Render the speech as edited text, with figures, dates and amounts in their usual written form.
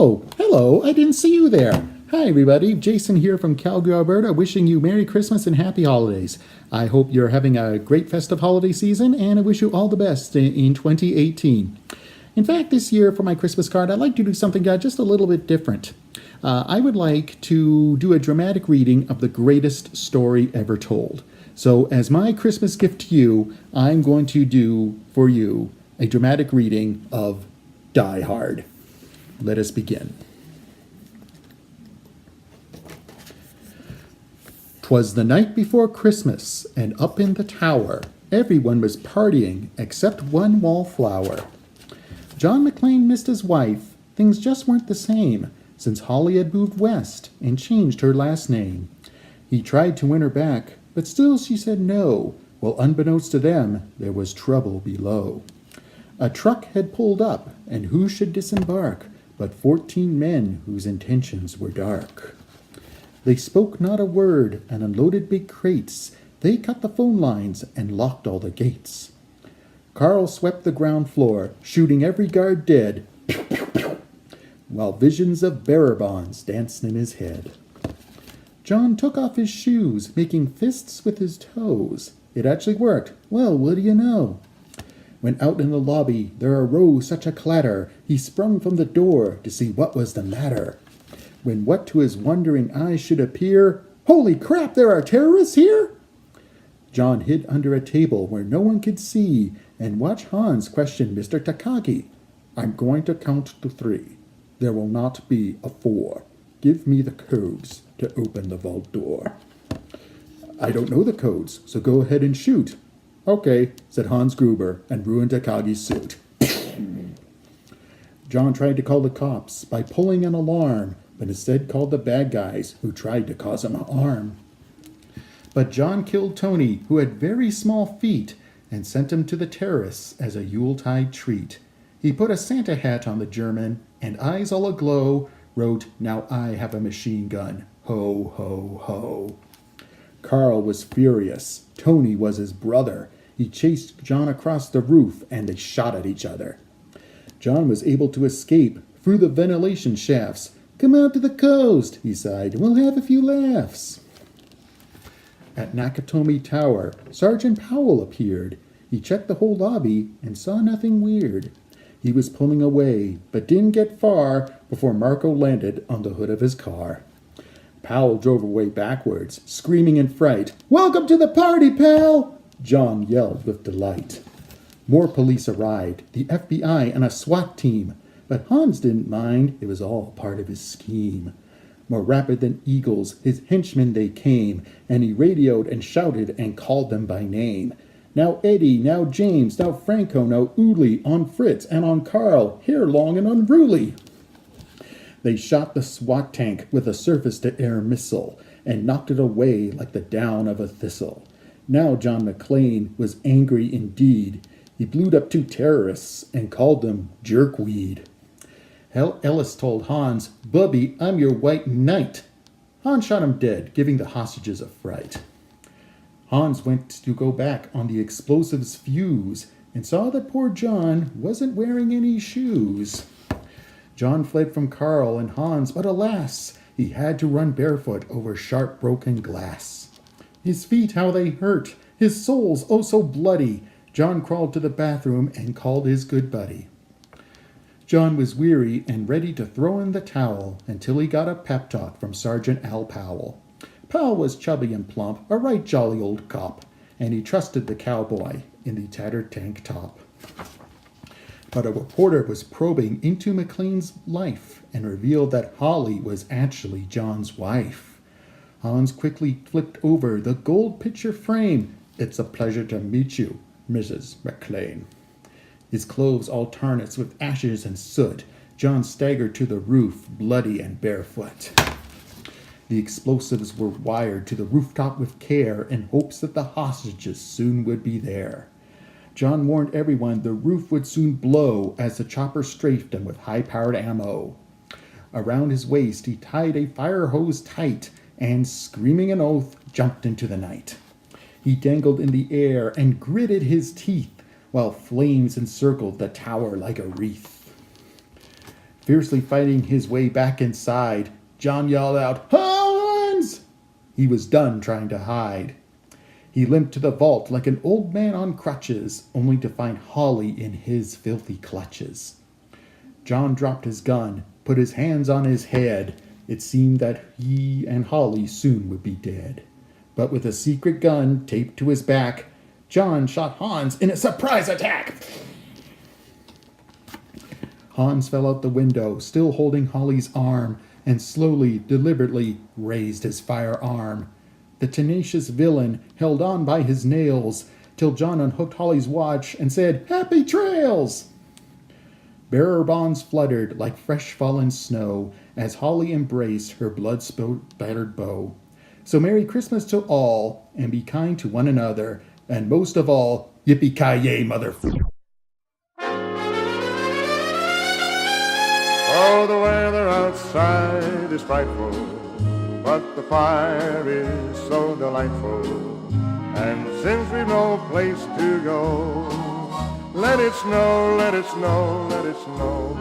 Oh, hello, I didn't see you there. Hi, everybody. Jason here from Calgary, Alberta, wishing you Merry Christmas and Happy Holidays. I hope you're having a great festive holiday season, and I wish you all the best in 2018. In fact, this year for my Christmas card, I'd like to do something just a little bit different. I would like to do a dramatic reading of the greatest story ever told. So, as my Christmas gift to you, I'm going to do for you a dramatic reading of Die Hard. Let us begin. 'Twas the night before Christmas, and up in the tower, everyone was partying except one wallflower. John McClane missed his wife. Things just weren't the same since Holly had moved west and changed her last name. He tried to win her back, but still she said no, while unbeknownst to them, there was trouble below. A truck had pulled up, and who should disembark but 14 men whose intentions were dark. They spoke not a word and unloaded big crates. They cut the phone lines and locked all the gates. Carl swept the ground floor, shooting every guard dead, pew, pew, pew, while visions of bearer bonds danced in his head. John took off his shoes, making fists with his toes. It actually worked. Well, what do you know? When out in the lobby there arose such a clatter, he sprung from the door to see what was the matter. When what to his wondering eyes should appear, "Holy crap, there are terrorists here!" John hid under a table where no one could see and watched Hans question Mr. Takagi. "I'm going to count to 3. There will not be a 4. Give me the codes to open the vault door." "I don't know the codes, so go ahead and shoot." "Okay," said Hans Gruber and ruined Takagi's suit. John tried to call the cops by pulling an alarm, but instead called the bad guys who tried to cause him harm. But John killed Tony, who had very small feet, and sent him to the terrace as a Yuletide treat. He put a Santa hat on the German, and eyes all aglow, wrote, "Now I have a machine gun. Ho, ho, ho." Carl was furious. Tony was his brother. He chased John across the roof, and they shot at each other. John was able to escape through the ventilation shafts. "Come out to the coast," he sighed, "we'll have a few laughs." At Nakatomi Tower, Sergeant Powell appeared. He checked the whole lobby and saw nothing weird. He was pulling away, but didn't get far before Marco landed on the hood of his car. Powell drove away backwards, screaming in fright. "Welcome to the party, pal!" John yelled with delight. More police arrived, the FBI and a SWAT team, but Hans didn't mind, it was all part of his scheme. More rapid than eagles, his henchmen they came, and he radioed and shouted and called them by name. "Now Eddie, now James, now Franco, now Uli, on Fritz and on Carl, hair long and unruly." They shot the SWAT tank with a surface-to-air missile and knocked it away like the down of a thistle. Now John McClane was angry indeed. He blew up 2 terrorists and called them jerkweed. Ellis told Hans, "Bubby, I'm your white knight." Hans shot him dead, giving the hostages a fright. Hans went to go back on the explosives fuse and saw that poor John wasn't wearing any shoes. John fled from Carl and Hans, but alas, he had to run barefoot over sharp broken glass. His feet, how they hurt, his soles, oh so bloody. John crawled to the bathroom and called his good buddy. John was weary and ready to throw in the towel until he got a pep talk from Sergeant Al Powell. Powell was chubby and plump, a right jolly old cop, and he trusted the cowboy in the tattered tank top. But a reporter was probing into McClane's life and revealed that Holly was actually John's wife. Hans quickly flipped over the gold picture frame. "It's a pleasure to meet you, Mrs. McClane." His clothes all tarnished with ashes and soot, John staggered to the roof, bloody and barefoot. The explosives were wired to the rooftop with care in hopes that the hostages soon would be there. John warned everyone the roof would soon blow as the chopper strafed him with high-powered ammo. Around his waist he tied a fire hose tight and, screaming an oath, jumped into the night. He dangled in the air and gritted his teeth while flames encircled the tower like a wreath. Fiercely fighting his way back inside, John yelled out, "Hans!" He was done trying to hide. He limped to the vault like an old man on crutches, only to find Holly in his filthy clutches. John dropped his gun, put his hands on his head. It seemed that he and Holly soon would be dead. But with a secret gun taped to his back, John shot Hans in a surprise attack. Hans fell out the window, still holding Holly's arm, and slowly, deliberately raised his firearm. The tenacious villain held on by his nails till John unhooked Holly's watch and said, "Happy trails!" Bearer bonds fluttered like fresh fallen snow as Holly embraced her blood-spattered bow. So Merry Christmas to all, and be kind to one another, and most of all, yippee-ki-yay, motherfucker. Oh, the weather outside is frightful, but the fire is so delightful. And since we've no place to go, let it snow, let it snow, let it snow.